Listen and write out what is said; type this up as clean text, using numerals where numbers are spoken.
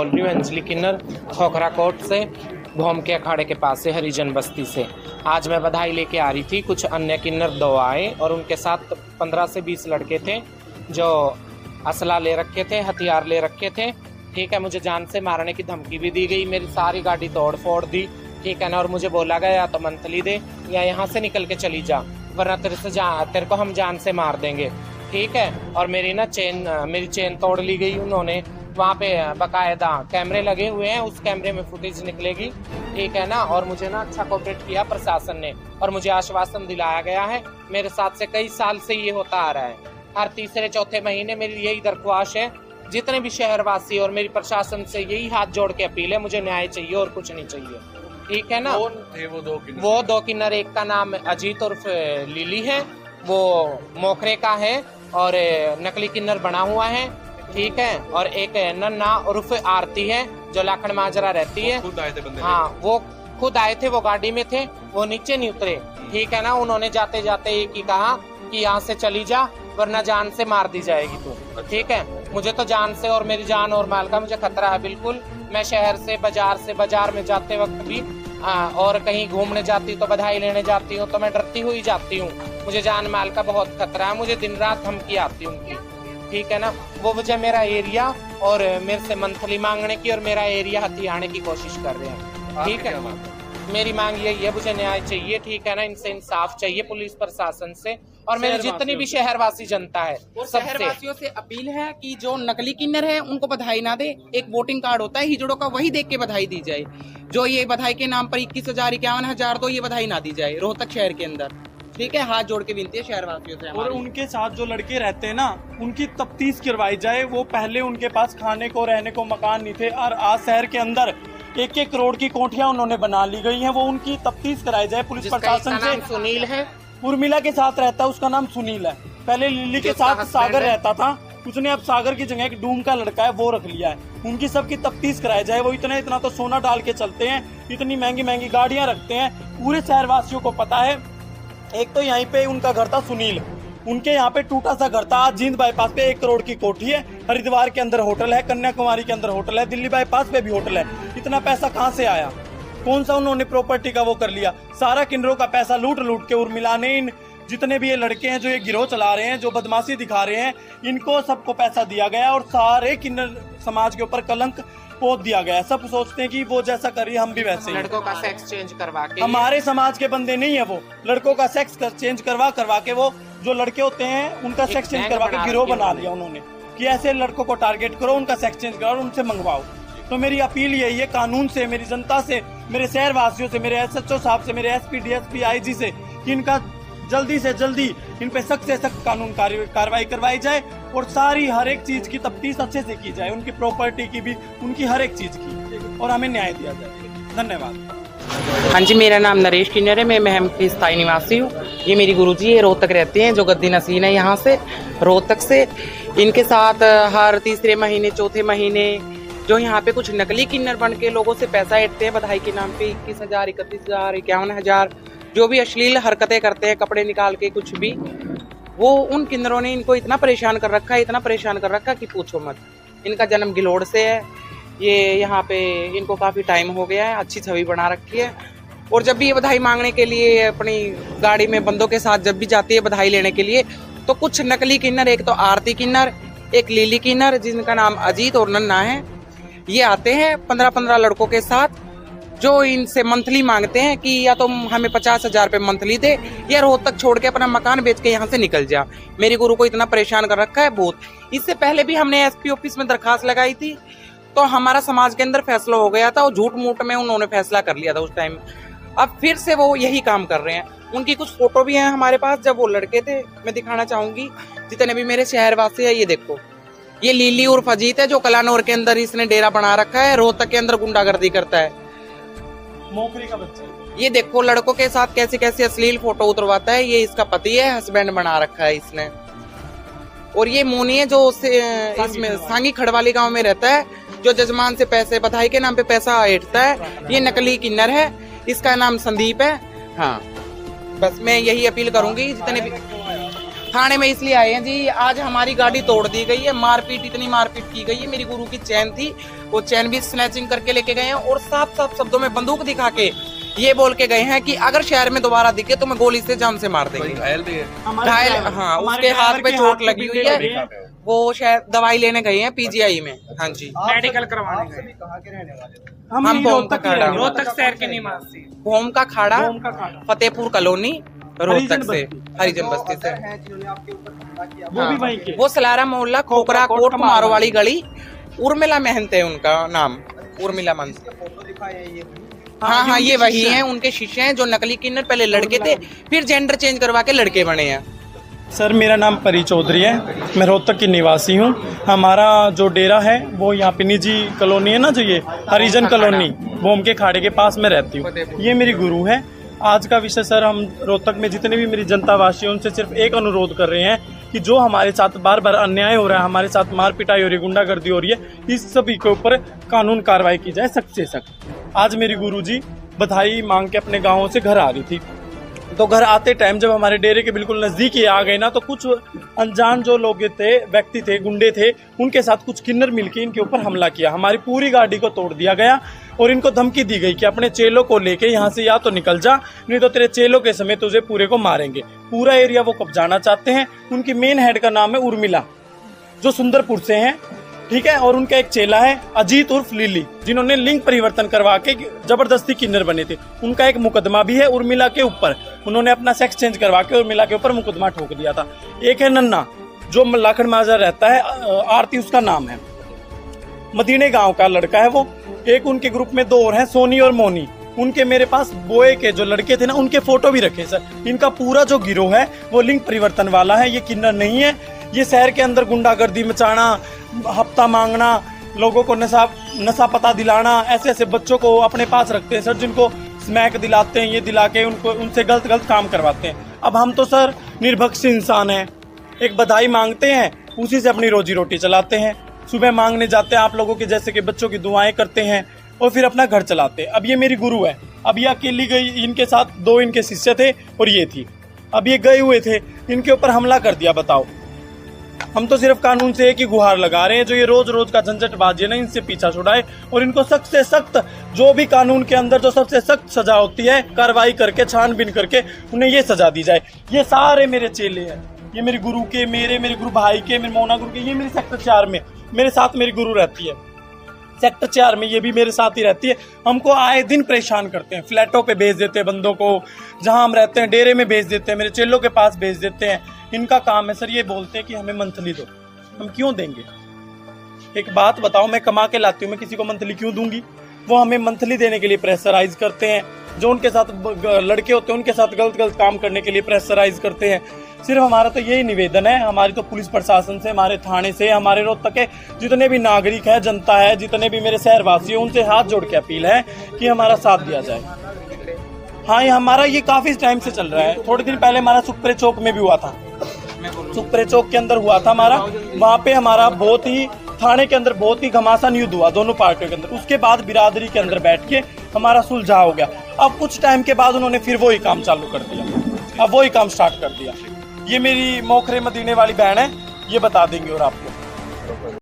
बोल रही हूँ अंजलि किन्नर, खोखरा कोट से, घोम के अखाड़े के पास से, हरिजन बस्ती से। आज मैं बधाई लेके आ रही थी। कुछ अन्य किन्नर दो आए और उनके साथ 15 से 20 लड़के थे जो असला ले रखे थे, हथियार ले रखे थे। ठीक है, मुझे जान से मारने की धमकी भी दी गई, मेरी सारी गाड़ी तोड़ फोड़ दी। ठीक है ना, और मुझे बोला गया या तो मंथली दे या यहाँ से निकल के चली जा, वरना तेरे को हम जान से मार देंगे। ठीक है, और मेरी चेन तोड़ ली गई उन्होंने। वहाँ पे बकायदा कैमरे लगे हुए हैं, उस कैमरे में फुटेज निकलेगी। ठीक है ना, और मुझे ना अच्छा कोऑपरेट किया प्रशासन ने और मुझे आश्वासन दिलाया गया है। मेरे साथ से कई साल से ये होता आ रहा है। हर तीसरे चौथे महीने मेरी यही दरख्वास्त है, जितने भी शहरवासी और मेरी प्रशासन से यही हाथ जोड़ के अपील है, मुझे न्याय चाहिए और कुछ नहीं चाहिए। ठीक है ना। कौन थे वो दो किन्नर? एक का नाम अजीत उर्फ लिली है, वो मोखरे का है और नकली किन्नर बना हुआ है। ठीक है, और एक नन्ना उर्फ आरती है जो लाखन माजरा रहती है। खुद आए थे बंदे? हाँ, वो खुद आए थे, वो गाड़ी में थे, वो नीचे नहीं उतरे। ठीक है ना, उन्होंने जाते जाते एक ही कहा कि यहाँ से चली जा वरना जान से मार दी जाएगी तू। ठीक है, मुझे तो जान से और मेरी जान और माल का मुझे खतरा है बिल्कुल। मैं शहर से बाजार में जाते वक्त भी और कहीं घूमने जाती तो बधाई लेने जाती हूँ तो मैं डरती हुई जाती हूँ। मुझे जान माल का बहुत खतरा है, मुझे दिन रात धमकी आती उनकी। ठीक है ना, वो वजह मेरा एरिया और मेरे से मंथली मांगने की और मेरा एरिया हथियाने की कोशिश कर रहे हैं। ठीक है, मेरी मांग यही है, मुझे न्याय चाहिए। ठीक है ना, इनसे इंसाफ चाहिए, पुलिस प्रशासन से और मेरी जितनी भी शहरवासी जनता है शहरवासियों से अपील है कि जो नकली किन्नर है उनको बधाई ना दे। एक वोटिंग कार्ड होता है हिजड़ों का, वही देख के बधाई दी जाए। जो ये बधाई के नाम पर 21,000 51,000 दो, ये बधाई ना दी जाए रोहतक शहर के अंदर। ठीक है, हाथ जोड़ के विनती है शहरवासियों से। और उनके साथ जो लड़के रहते हैं ना, उनकी तफ्तीश करवाई जाए। वो पहले उनके पास खाने को रहने को मकान नहीं थे और आज शहर के अंदर 1-1 करोड़ की कोठियां उन्होंने बना ली गई हैं। वो उनकी तफ्तीश कराई जाए पुलिस प्रशासन से। सुनील है, उर्मिला के साथ रहता है, उसका नाम सुनील है। पहले लिली के साथ सागर रहता था, उसने अब सागर की जगह एक डूम का लड़का है वो रख लिया है। उनकी सबकी तफ्तीश कराई जाए। वो इतना तो सोना डाल के चलते हैं, इतनी महंगी महंगी गाड़ियां रखते हैं, पूरे शहरवासियों को पता है। एक तो यहीं पे उनका घर था सुनील, उनके यहाँ पे टूटा सा घर था। आज जींद बाईपास पे 1 करोड़ की कोठी है, हरिद्वार के अंदर होटल है, कन्याकुमारी के अंदर होटल है, दिल्ली बाईपास पे भी होटल है। इतना पैसा कहाँ से आया? कौन सा उन्होंने प्रॉपर्टी का वो कर लिया? सारा किन्नरों का पैसा लूट के उर्मिला ने, इन जितने भी ये लड़के हैं जो ये गिरोह चला रहे हैं, जो बदमाशी दिखा रहे हैं, इनको सबको पैसा दिया गया और सारे किन्नर समाज के ऊपर कलंक पोत दिया गया। सब सोचते हैं कि वो जैसा करिए हम भी वैसे ही। लड़कों का सेक्स चेंज करवा के, हमारे समाज के बंदे नहीं है वो। लड़कों का सेक्स चेंज करवा के वो जो लड़के होते हैं उनका सेक्स चेंज करवा के गिरोह बना लिया उन्होंने कि ऐसे लड़कों को टारगेट करो, उनका सेक्स चेंज करो और उनसे मंगवाओ। तो मेरी अपील यही है कानून से, मेरी जनता से, मेरे शहरवासियों से, मेरे SHO साहब से, मेरे SP DSP IG से कि इनका जल्दी से जल्दी इन पे सख्त से सख्त कानून कार्रवाई करवाई जाए और सारी हर एक चीज की तफ्तीश अच्छे से की जाए, उनकी प्रॉपर्टी की भी, उनकी हर एक चीज की, और हमें न्याय दिया जाए। धन्यवाद। हाँ जी, मेरा नाम नरेश किन्नर है, मैं महम की स्थायी निवासी हूँ। ये मेरी गुरुजी है, रोहतक रहते हैं, जो गद्दी नसीन है यहाँ से रोहतक से। इनके साथ हर तीसरे महीने चौथे महीने जो यहाँ पे कुछ नकली किन्नर बन के लोगों से पैसा ऐंठते हैं बधाई के नाम पे, 21,000 31,000 51,000, जो भी अश्लील हरकतें करते हैं, कपड़े निकाल के कुछ भी, वो उन किन्नरों ने इनको इतना परेशान कर रखा कि पूछो मत। इनका जन्म गिलोड़ से है, ये यहाँ पे इनको काफ़ी टाइम हो गया है, अच्छी छवि बना रखी है। और जब भी ये बधाई मांगने के लिए अपनी गाड़ी में बंदों के साथ जब भी जाती है बधाई लेने के लिए, तो कुछ नकली किन्नर, एक तो आरती किन्नर, एक लिली किन्नर जिनका नाम अजीत और नन्ना है, ये आते हैं 15-15 लड़कों के साथ, जो इनसे मंथली मांगते हैं कि या तो हमें 50,000 रुपये मंथली दे या रोहतक छोड़ के अपना मकान बेच के यहाँ से निकल जा। मेरी गुरु को इतना परेशान कर रखा है बहुत। इससे पहले भी हमने SP ऑफिस में दरखास्त लगाई थी, तो हमारा समाज के अंदर फैसला हो गया था और झूठ मूठ में उन्होंने फैसला कर लिया था उस टाइम। अब फिर से वो यही काम कर रहे हैं। उनकी कुछ फोटो भी हैं हमारे पास जब वो लड़के थे, मैं दिखाना चाहूंगी जितने भी मेरे शहरवासी है। ये देखो, ये लिली उर्फ अजीत है जो कलानौर के अंदर इसने डेरा बना रखा है, रोहतक के अंदर गुंडागर्दी करता है। मोखरी का बच्चा। ये देखो लड़कों के साथ कैसे कैसे अश्लील फोटो उतरवाता है। ये इसका पति है, हस्बैंड बना रखा है इसने। और ये मोनी है जो इसमें सांगी खड़वाली गांव में रहता है, जो जजमान से पैसे बधाई के नाम पे पैसा ऐंठता है। ये नकली किन्नर है, इसका नाम संदीप है। हाँ, बस मैं यही अपील करूंगी जितने भी थाने में इसलिए आए हैं जी, आज हमारी गाड़ी तोड़ दी गई है, मारपीट, इतनी मारपीट की गई है। मेरी गुरु की चैन थी, वो चैन भी स्नैचिंग करके लेके गए हैं और साफ साफ शब्दों में बंदूक दिखा के ये बोल के गए हैं कि अगर शहर में दोबारा दिखे तो मैं गोली से जान से मार देंगे। घायल भी है। घायल, हाँ, उसके हाथ पे चोट लगी हुई है, वो शायद दवाई लेने गए हैं पीजीआई में। हाँ जी, मेडिकल करवाने गए। हम भोम का खाड़ा, रोहतक शहर के निवासी। भोम का खाड़ा, फतेहपुर कॉलोनी, रोहतक से, हरिजन बस्ती से। वो भी वहीं के। वो सलारा मोहल्ला, खोखरा कोट, मारवाड़ी गली, उर्मिला महंत है उनका नाम, उर्मिला महंत। हाँ हाँ, ये वही हैं, उनके शिष्य हैं जो नकली किन्नर पहले लड़के थे, फिर जेंडर चेंज करवा के लड़के बने हैं। सर मेरा नाम परी चौधरी है, मैं रोहतक की निवासी हूँ। हमारा जो डेरा है वो यहाँ पे निजी कॉलोनी है ना, जो ये हरिजन कॉलोनी, भोम के खाड़े के पास में रहती हूँ। ये मेरी गुरु है। आज का विषय सर, हम रोहतक में जितने भी मेरी जनतावासी हैं उनसे सिर्फ एक अनुरोध कर रहे हैं कि जो हमारे साथ बार बार अन्याय हो रहा है, हमारे साथ मार पिटाई हो रही है, गुंडागर्दी हो रही है, इस सभी के ऊपर कानून कार्रवाई की जाए सख्त से सख्त। आज मेरी गुरुजी बधाई मांग के अपने गाँव से घर आ रही थी, तो घर आते टाइम जब हमारे डेरे के बिल्कुल नजदीक ही आ गए ना, तो कुछ अनजान जो लोग थे, व्यक्ति थे, गुंडे थे, उनके साथ कुछ किन्नर मिलके इनके ऊपर हमला किया। हमारी पूरी गाड़ी को तोड़ दिया गया और इनको धमकी दी गई कि अपने चेलों को लेके यहाँ से या तो निकल जा, नहीं तो तेरे चेलों के समय तुझे पूरे को मारेंगे। पूरा एरिया वो कब्जाना चाहते हैं। उनकी मेन हेड का नाम है उर्मिला, जो सुंदरपुर से हैं, ठीक है। और उनका एक चेला है अजीत उर्फ लिली, जिन्होंने लिंग परिवर्तन करवा के जबरदस्ती किन्नर बने थे। उनका एक मुकदमा भी है उर्मिला के ऊपर, उन्होंने अपना सेक्स चेंज करवा के उर्मिला के ऊपर मुकदमा ठोक दिया था। एक है नन्ना, जो लाखन माजरा रहता है, आरती उसका नाम है, मदीने गांव का लड़का है वो। एक उनके ग्रुप में दो और हैं, सोनी और मोनी। उनके मेरे पास बोए के जो लड़के थे ना, उनके फोटो भी रखे सर। इनका पूरा जो गिरोह है वो लिंग परिवर्तन वाला है, ये किन्नर नहीं है। ये शहर के अंदर गुंडागर्दी मचाना, हफ्ता मांगना, लोगों को नशा पता दिलाना, ऐसे ऐसे बच्चों को अपने पास रखते हैं सर, जिनको स्मैक दिलाते हैं, ये दिला के उनको उनसे गलत काम करवाते हैं। अब हम तो सर निर्भक्ष इंसान हैं, एक बधाई मांगते हैं, उसी से अपनी रोजी रोटी चलाते हैं। सुबह मांगने जाते हैं, आप लोगों के जैसे कि बच्चों की दुआएं करते हैं और फिर अपना घर चलाते हैं। अब ये मेरी गुरु है, अब ये अकेली गई, इनके साथ दो इनके शिष्य थे और ये थी। अब ये गए हुए थे, इनके ऊपर हमला कर दिया। बताओ, हम तो सिर्फ कानून से एक ही गुहार लगा रहे हैं, जो ये रोज रोज का झंझटबाजी है ना, इनसे पीछा छुड़ाए और इनको सख्त से सख्त, जो भी कानून के अंदर जो सबसे सख्त सजा होती है, कार्रवाई करके, छानबीन करके उन्हें ये सजा दी जाए। ये सारे मेरे चेले हैं, ये मेरे गुरु के, मेरे गुरु भाई के, मेरे मोना गुरु के। ये मेरे सेक्टर 4 में मेरे साथ मेरी गुरु रहती है, सेक्टर 4 में ये भी मेरे साथ ही रहती है। हमको आए दिन परेशान करते हैं, फ्लैटों पे भेज देते हैं बंदों को, जहां हम रहते हैं डेरे में भेज देते हैं, मेरे चेलों के पास भेज देते हैं। इनका काम है सर, ये बोलते हैं कि हमें मंथली दो। हम क्यों देंगे? एक बात बताओ, मैं कमा के लाती हूँ, मैं किसी को मंथली क्यों दूंगी? वो हमें मंथली देने के लिए प्रेशराइज करते हैं। जो उनके साथ लड़के होते हैं उनके साथ गलत काम करने के लिए प्रेशराइज करते हैं। सिर्फ हमारा तो यही निवेदन है, हमारी तो पुलिस प्रशासन से, हमारे थाने से, हमारे रोहतक के जितने भी नागरिक है, जनता है, जितने भी मेरे शहरवासी हैं, उनसे हाथ जोड़ के अपील है कि हमारा साथ दिया जाए। हाँ, ये हमारा ये काफी टाइम से चल रहा है। थोड़े दिन पहले हमारा सुखपुरे चौक में भी हुआ था, सुखपुरे चौक के अंदर हुआ था हमारा। वहाँ पे हमारा बहुत ही, थाने के अंदर बहुत ही घमासान युद्ध हुआ दोनों पार्टियों के अंदर। उसके बाद बिरादरी के अंदर बैठ के हमारा सुलझा हो गया। अब कुछ टाइम के बाद उन्होंने फिर वही काम चालू कर दिया, अब वही काम स्टार्ट कर दिया। ये मेरी मोखरे मदीने वाली बहन है, ये बता देंगे और आपको।